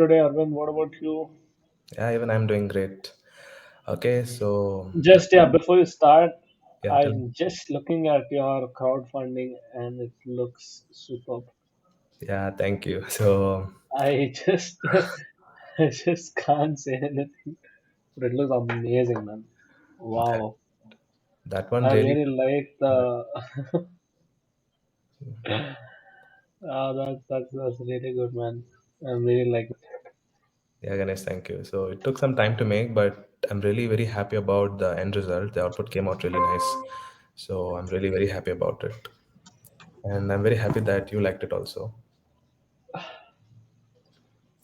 Today, Arvind, what about you? Yeah, even I'm doing great. Okay, so the Just, yeah, topic, before you start, yeah, tell me. I'm just looking at your crowdfunding and it looks superb. Yeah, thank you. So I just, I just can't say anything, but it looks amazing, man. that Wow. that one I really, really like the, that's really good, man. I really like it. yeah, Ganesh, thank you. So it took some time to make, but I'm really very happy about the end result. The output came out really nice. So I'm really very happy about it. And I'm very happy that you liked it also.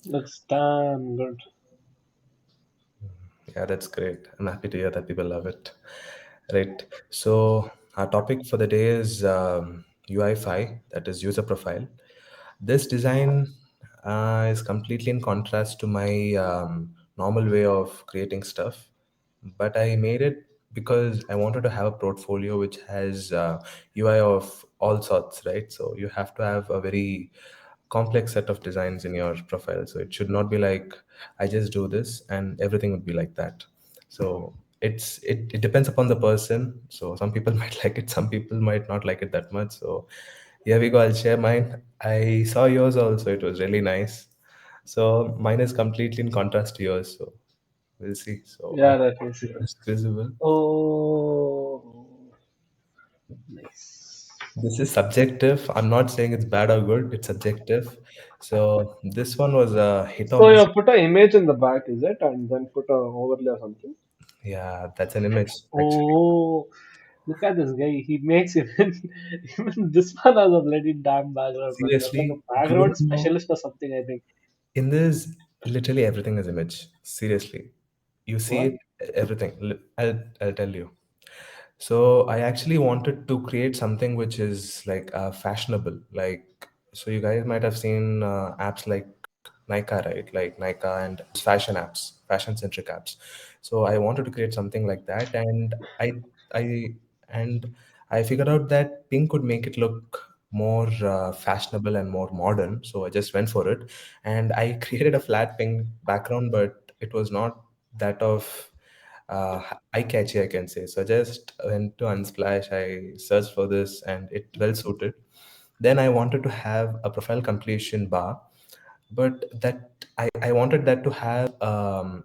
Looks damn good. Yeah, that's great. I'm happy to hear that people love it. Right. So our topic for the day is UI5, that is user profile. This design is completely in contrast to my normal way of creating stuff, but I made it because I wanted to have a portfolio which has UI of all sorts, right? So you have to have a very complex set of designs in your profile. So it should not be like I just do this and everything would be like that. So it depends upon the person. So some people might like it, some people might not like it that much. So here we go. I'll share mine. I saw yours also. It was really nice. So mine is completely in contrast to yours. So we'll see. So I Yeah, hope that is. it's visible. Oh, nice. This is subjective. I'm not saying it's bad or good. It's subjective. So this one was a hit or So miss. you put an image in the back, is it? And then put a overlay or something? Yeah, that's an image actually. Oh, look at this guy. He makes even even this one has a bloody damn background, man. You're like a Seriously, do you background know? specialist or something, I think. In this, literally everything is image. Seriously, you see What? it, everything. I'll tell you. So I actually wanted to create something which is like fashionable. Like, so you guys might have seen apps like Nika, right? Like Nika and fashion apps, fashion centric apps. So I wanted to create something like that, and I and I figured out that pink would make it look more fashionable and more modern. So I just went for it, and I created a flat pink background, but it was not that of uh, eye catchy, I can say. So I just went to Unsplash, I searched for this, and it well suited. Then I wanted to have a profile completion bar, but I wanted that to have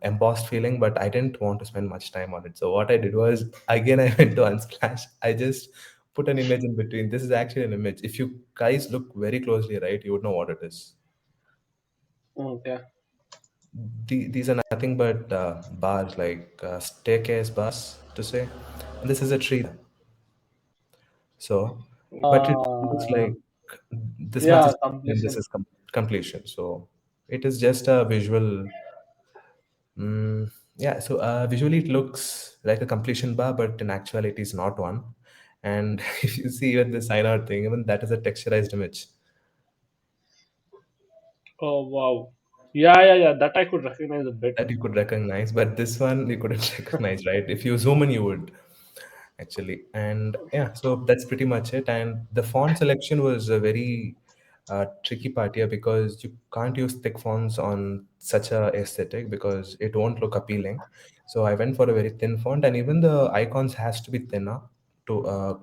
embossed feeling, but I didn't want to spend much time on it. So what I did was, again, I went to Unsplash. I just put an image in between. This is actually an image. If you guys look very closely, right, you would know what it is. Okay. These are nothing but bars, like staircase bars, to say. And this is a tree. So, but it looks Uh, like this much yeah, is and this completion. is completion. So it is just a visual. Yeah, so visually it looks like a completion bar, but in actuality it's not one. And if you see even the sign out thing, even that is a texturized image Oh, wow. Yeah. That I could recognize a bit. that you could recognize, but this one you couldn't recognize, right? If you zoom in, you would actually. And yeah, so that's pretty much it. And the font selection was a very tricky part here because you can't use thick fonts on such a aesthetic because it won't look appealing. So I went for a very thin font, and even the icons has to be thinner to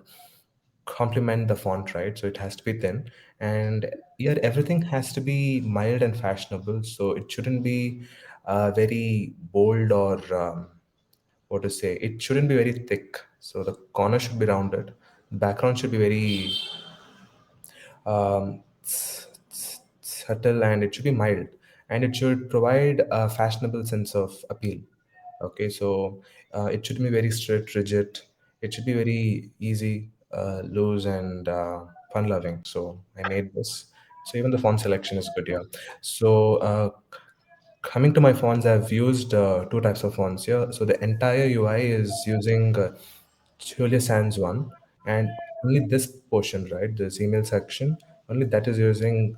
complement the font, right? So it has to be thin, and yeah, everything has to be mild and fashionable. So it shouldn't be very bold or what to say. It shouldn't be very thick. So the corner should be rounded. The background should be very subtle, and it should be mild, and it should provide a fashionable sense of appeal. Okay, so it should be very straight, rigid. It should be very easy, loose, and fun loving. So I made this. So even the font selection is good here. So coming to my fonts, I've used two types of fonts here. So the entire UI is using Julia Sands one, and only this portion, right, this email section, only that is using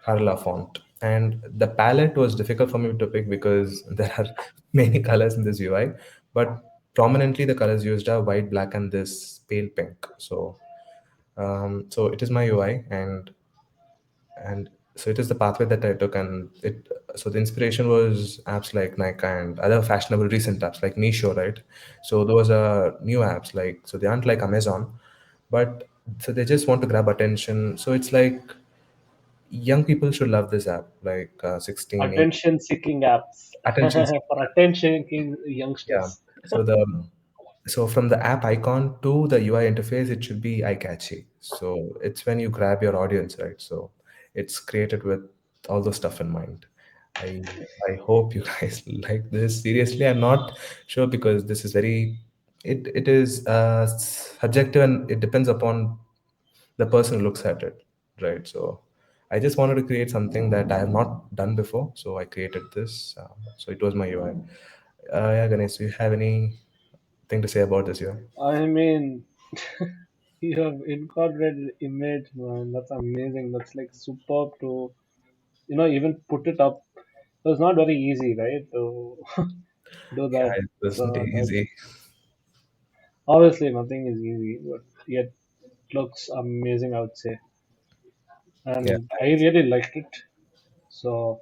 Carla font. And the palette was difficult for me to pick because there are many colors in this UI, but prominently the colors used are white, black, and this pale pink. So, so it is my UI, and So it is the pathway that I took, and it. So the inspiration was apps like Nike and other fashionable recent apps like Meesho, right? So those are new apps, like so they aren't like Amazon, but so they just want to grab attention. So it's like young people should love this app, like 16, 8 Attention seeking apps attention. for attention seeking Yeah. youngsters. So the so from the app icon to the UI interface, it should be eye catchy. So it's when you grab your audience, right? So it's created with all those stuff in mind. I I hope you guys like this. Seriously, I'm not sure because this is very it is subjective and it depends upon the person who looks at it, right? So I just wanted to create something that I have not done before, so I created this. So it was my UI. Yeah, Ganesh, do you have anything to say about this UI? I mean, you have incorporated image, man. That's amazing. That's like superb to, even put it up. So it's not very easy, right? To do Yeah, that. it wasn't So easy. that's obviously nothing is easy, but yet looks amazing, I would say. Yeah, And I really liked it. So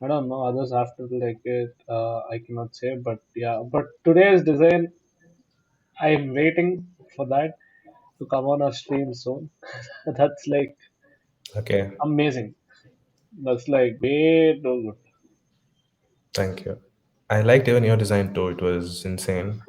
I don't know, others have to like it. I cannot say, but yeah. But today's design, I'm waiting for that to come on our stream soon. That's like okay, amazing. That's like way too good. thank you. I liked even your design too. It was insane,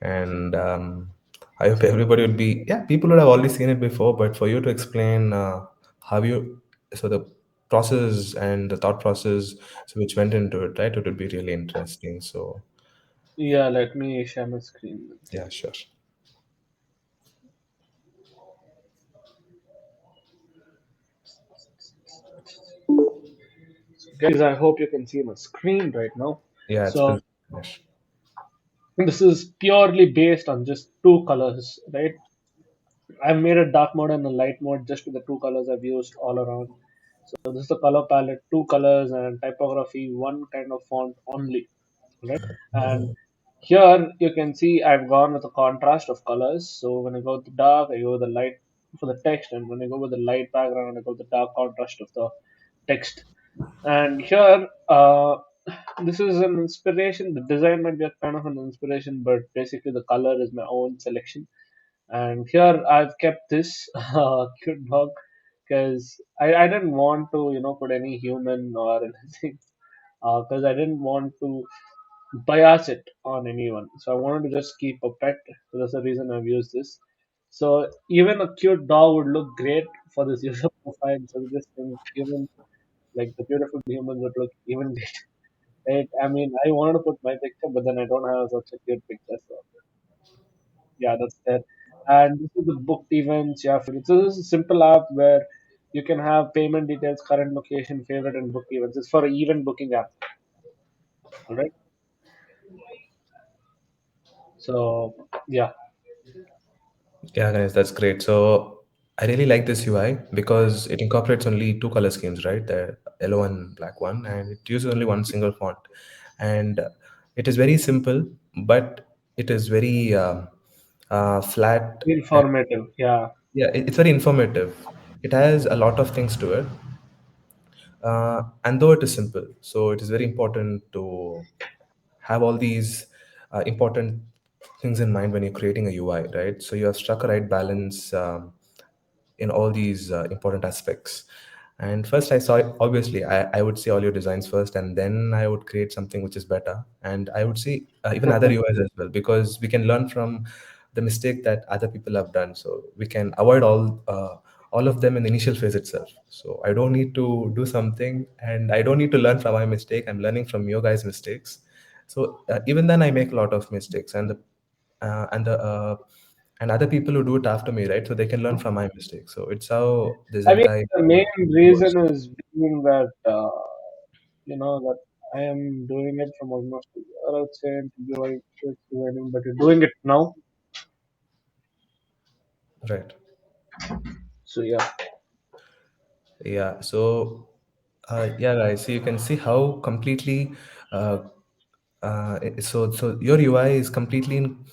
and I hope everybody would be. Yeah, people would have already seen it before, but for you to explain how you, so the process and the thought process, so which went into it, right? It would be really interesting. So Yeah, let me share my screen with you. yeah, sure. Guys, I hope you can see my screen right now. Yeah, it's So built. Finish. this is purely based on just two colors, right? I've made a dark mode and a light mode just with the two colors I've used all around. So this is the color palette, two colors and typography, one kind of font only, right? And here you can see I've gone with a contrast of colors. So when I go with the dark, I go with the light for the text, and when I go with the light background, I go with the dark contrast of the text. And here, this is an inspiration. The design might be a kind of an inspiration, but basically the color is my own selection. And here I've kept this cute dog because I didn't want to, put any human or anything because I didn't want to bias it on anyone. So I wanted to just keep a pet. So that's the reason I've used this. So even a cute dog would look great for this user profile. So we just think even like the beautiful humans would look even great. Right? I mean, I wanted to put my picture, but then I don't have such a cute picture. So yeah, that's there. And this is the booked events. Yeah, so this is a simple app where you can have payment details, current location, favorite, and book events. It's for an event booking app. All right. So yeah, Yeah, guys, that's great. So I really like this UI because it incorporates only two color schemes, right? The yellow and black one, and it uses only one single font. And it is very simple, but it is very flat. And informative. Yeah. yeah, it's very informative. It has a lot of things to it. And though it is simple, so it is very important to have all these important things in mind when you're creating a UI, right? So you have struck a right balance in all these important aspects. And first, I saw it, obviously, I would see all your designs first, and then I would create something which is better. And I would see even other UIs as well, because we can learn from the mistake that other people have done. So we can avoid all of them in the initial phase itself. So I don't need to do something, and I don't need to learn from my mistake. I'm learning from your guys' mistakes. So even then, I make a lot of mistakes, and and other people who do it after me, right? So they can learn from my mistakes. So it's how this I mean, entire the main goes. reason is being that that I am doing it from almost a year, I would say, to be like just learning, but you're doing it now. Right. So yeah. Yeah. So, yeah, guys. So you can see how completely. Uh, so your UI is completely in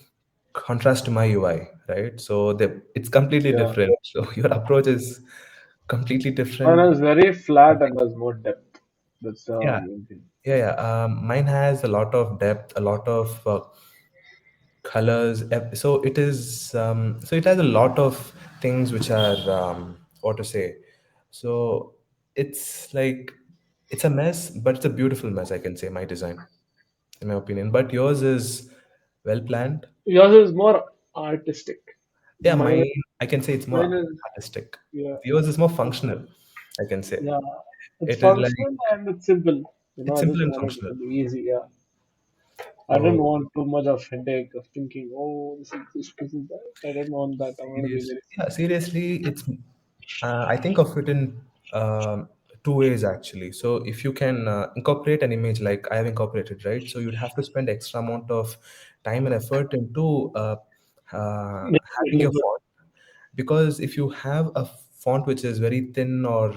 contrast to my UI, right? So it's completely Yeah. different. So your approach is completely Mine different. is very flat and Something. has more depth. That's the Yeah, main thing. yeah. Mine has a lot of depth, a lot of colors. So it is. So it has a lot of things which are what to say. So it's like it's a mess, but it's a beautiful mess. I can say my design, in my opinion. But yours is well planned. Yours is more artistic. Yeah, Mine, I can say it's mine more is artistic. yeah, Yours is more functional. I can say yeah. It's it is like functional and it's simple. it's I simple just and wanted it functional. to be easy. Yeah, I didn't So want too much of headache of thinking. Oh, this is that. I didn't want that. I want to be very yeah, simple. seriously, it's. I think of it in two ways actually. So if you can incorporate an image like I have incorporated, right? So you'd have to spend extra amount of time and effort into Making it having look your good. font, because if you have a font which is very thin or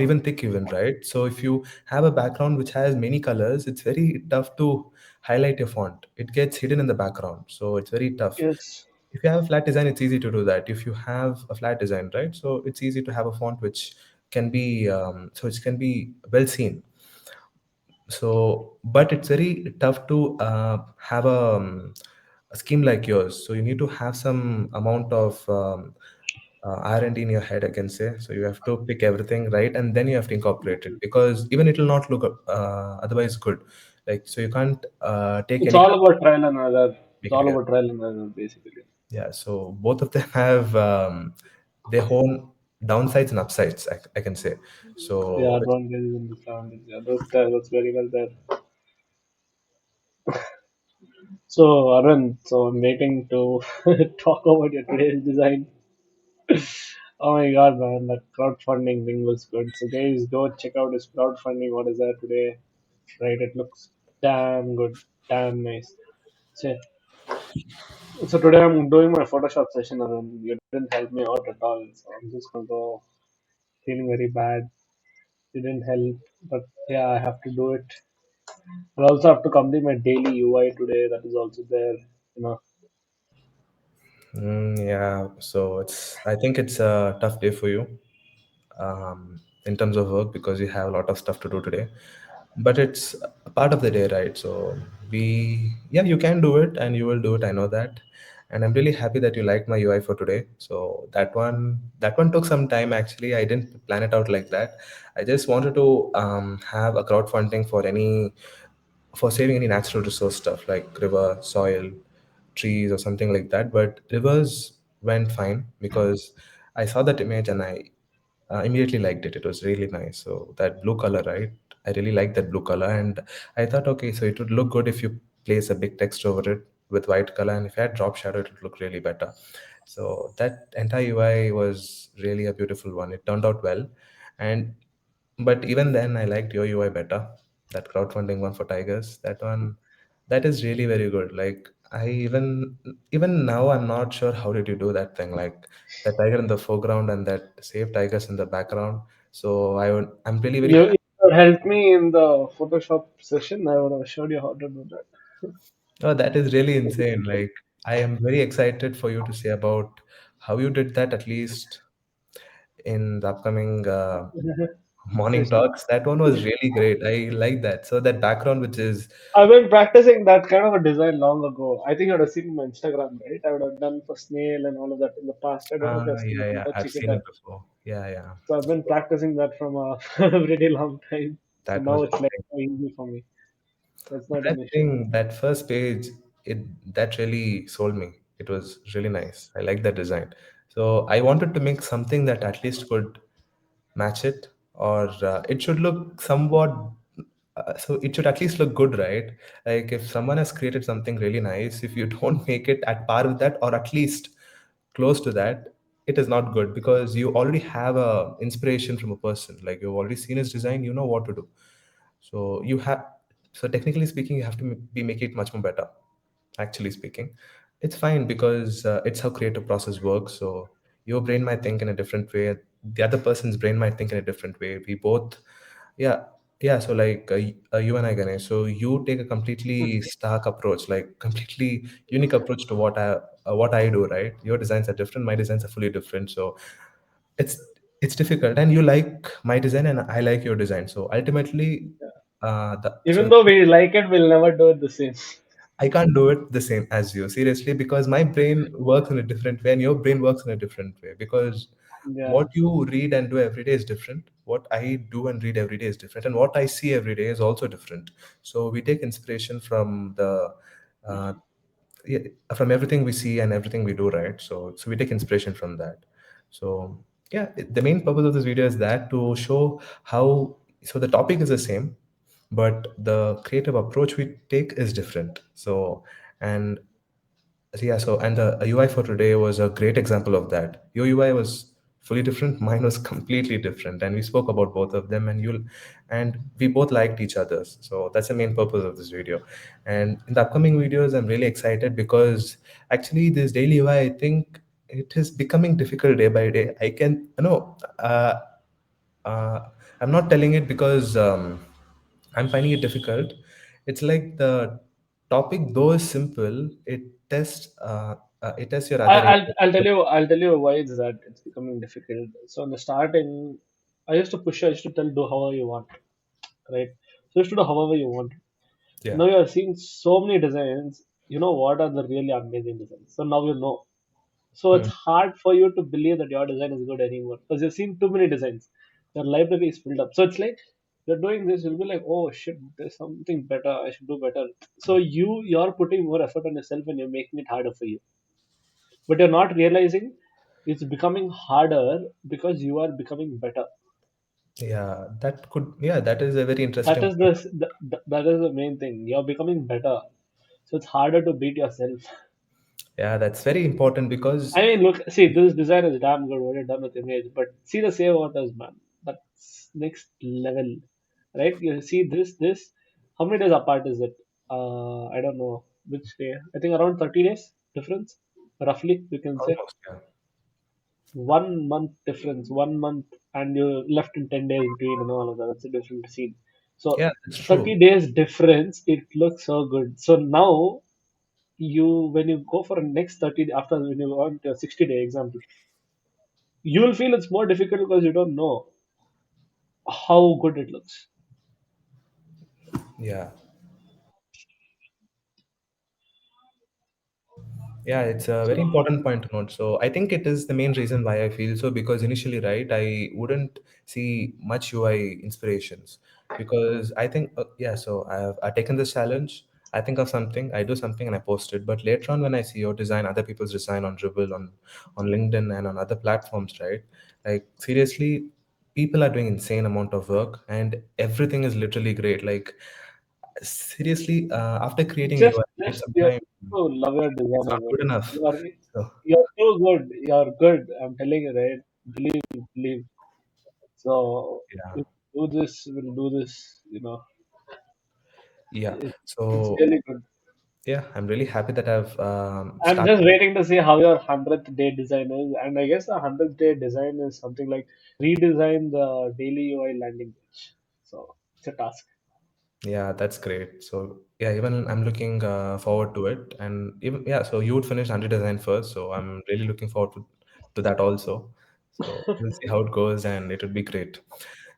even thick even, right? So if you have a background which has many colors, it's very tough to highlight your font. It gets hidden in the background, so it's very tough. Yes. If you have a flat design, it's easy to do that. If you have a flat design, right? So it's easy to have a font which can be so it can be well seen. So but it's very tough to have a scheme like yours. So you need to have some amount of r&d in your head, I can say. So you have to pick everything right, and then you have to incorporate it, because even it will not look otherwise good. Like, so you can't take It's any all color, about trial and error. It's make it all good. about trial and error, basically. Yeah, so both of them have their own downsides and upsides, I can say. Yeah, So advantages and disadvantages. Yeah, that's there. That's very well there. So, Arun, so I'm waiting to talk about your today's design. Oh my god, man, that crowdfunding thing was good. So, guys, go check out his crowdfunding. What is that today? Right, it looks damn good, damn nice. So, so today I'm doing my Photoshop session, Arun. You didn't help me out at all. So, I'm just gonna go feeling very bad. You didn't help, but yeah, I have to do it. I also have to complete my daily UI today. That is also there. You know, yeah, so I think it's a tough day for you in terms of work, because you have a lot of stuff to do today. But it's a part of the day, right? So yeah, you can do it and you will do it. I know that. And I'm really happy that you liked my UI for today. So that one took some time actually. I didn't plan it out like that. I just wanted to have a crowdfunding for saving any natural resource stuff like river, soil, trees, or something like that. But rivers went fine because I saw that image and I immediately liked it. It was really nice. So that blue color, right? I really like that blue color, and I thought, okay, so it would look good if you place a big text over it with white color, and if you had drop shadow, it would look really better. So that entire UI was really a beautiful one. It turned out well, and but even then, I liked your UI better. That crowdfunding one for tigers, that one, that is really very good. Like I even now, I'm not sure how did you do that thing. Like the tiger in the foreground and that save tigers in the background. So I'm really very you happy. if you had helped me in the Photoshop session, I would have showed you how to do that. Oh, that is really insane. Like I am very excited for you to say about how you did that, at least in the upcoming morning Session. talks. That one was really great. I like that. So that background, which is I've been practicing that kind of a design long ago. I think you would have seen my Instagram, right? I would have done for snail and all of that in the past. I don't know if you've seen yeah, it. yeah, Go I've check it seen out. it before. Yeah, yeah. So I've been So practicing that from a pretty long time. So that now was it's like so easy for me. That's not that an issue. thing, that first page, that really sold me. It was really nice. I like that design. So I wanted to make something that at least could match it, or it should look somewhat. So it should at least look good, right? Like if someone has created something really nice, if you don't make it at par with that, or at least close to that, it is not good, because you already have a inspiration from a person. Like you've already seen his design, you know what to do. So you have, so technically speaking, you have to be making it much more better. Actually speaking, it's fine, because it's how creative process works. So your brain might think in a different way, the other person's brain might think in a different way. We both, yeah, yeah. So like you and I, Ganesh. So you take a completely stark approach, like completely unique approach to what I do. Right? Your designs are different. My designs are fully different. So it's it's difficult, and you like my design and I like your design, so ultimately Even though we like it, we'll never do it the same. I can't do it the same as you, seriously, because my brain works in a different way and your brain works in a different way. Because Yeah. what you read and do every day is different. What I do and read every day is different. And what I see every day is also different. So we take inspiration from uh, yeah, from everything we see and everything we do, right? So we take inspiration from that. So yeah, the main purpose of this video is that to show how, so the topic is the same, but the creative approach we take is different. So and yeah, so and the UI for today was a great example of that. Your UI was fully different, mine was completely different, and we spoke about both of them, and we both liked each other's. So that's the main purpose of this video. And in the upcoming videos, I'm really excited because actually this daily UI, I think it is becoming difficult day by day. I can, uh, I'm not telling it because I'm finding it difficult. It's like the topic, though is simple, it tests your other areas. I'll tell you why it's that it's becoming difficult. So in the starting, I used to tell do however you want, right? So you used to do however you want. Yeah. Now you are seeing so many designs. You know what are the really amazing designs. So now you know. So it's Hmm. hard for you to believe that your design is good anymore because you've seen too many designs. Your library is filled up. So it's like you're doing this, you'll be like, oh shit, there's something better. I should do better. So you're putting more effort on yourself and you're making it harder for you. But you're not realizing it's becoming harder because you are becoming better. Yeah, that is a very That interesting is point. that is the main thing. You're becoming better. So it's harder to beat yourself. Yeah, that's very important because I mean, look, see, this design is damn good. What you've done with image, but see the save waters, man. That's next level, right? You see this. How many days apart is it? I don't know which day. I think around 30 days difference, roughly. You can say almost, yeah. 1 month difference, 1 month, and you left in 10 days between and all of that. That's a different scene. So Yeah, that's 30 true. days difference. It looks so good. So now you when you go for a next 30 after when you want a 60-day example, you'll feel it's more difficult because you don't know how good it looks. Yeah. Yeah, it's a very So important point to note. So I think it is the main reason why I feel so, because initially, right, I wouldn't see much UI inspirations because I think, yeah, so I've taken this challenge. I think of something, I do something, and I post it. But later on, when I see your design, other people's design on Dribble, on LinkedIn, and on other platforms, right, like seriously, people are doing insane amount of work, and everything is literally great. Like seriously, after creating a UI, right, just you sometimes to love your it's designer, not man. good enough. You are So you're too good. You're good. I'm telling you, right? Believe. So yeah, if do this, we'll do this. yeah. It's So really good. yeah, I'm really happy that I've I'm started. just waiting to see how your 100th day design is, and I guess the 100th day design is something like redesign the daily UI landing page. So it's a task. Yeah, that's great. So yeah, even I'm looking forward to it, and even yeah, so you would finish under design first, so I'm really looking forward to that also. So we'll see how it goes, and it would be great.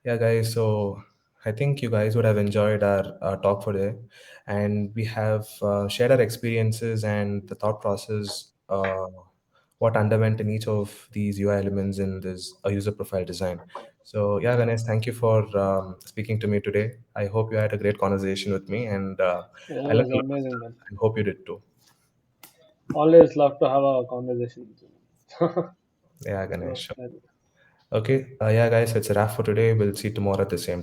Yeah, guys. So I think you guys would have enjoyed our talk for today, and we have shared our experiences and the thought process. What underwent in each of these UI elements in this user profile design. So yeah, Ganesh, thank you for speaking to me today. I hope you had a great conversation with me, and It I learned was a lot of amazing, stuff, man. and hope you did too. Always love to have a conversation with you. Yeah, So, Ganesh. Okay, yeah, guys, it's a wrap for today. We'll see you tomorrow at the same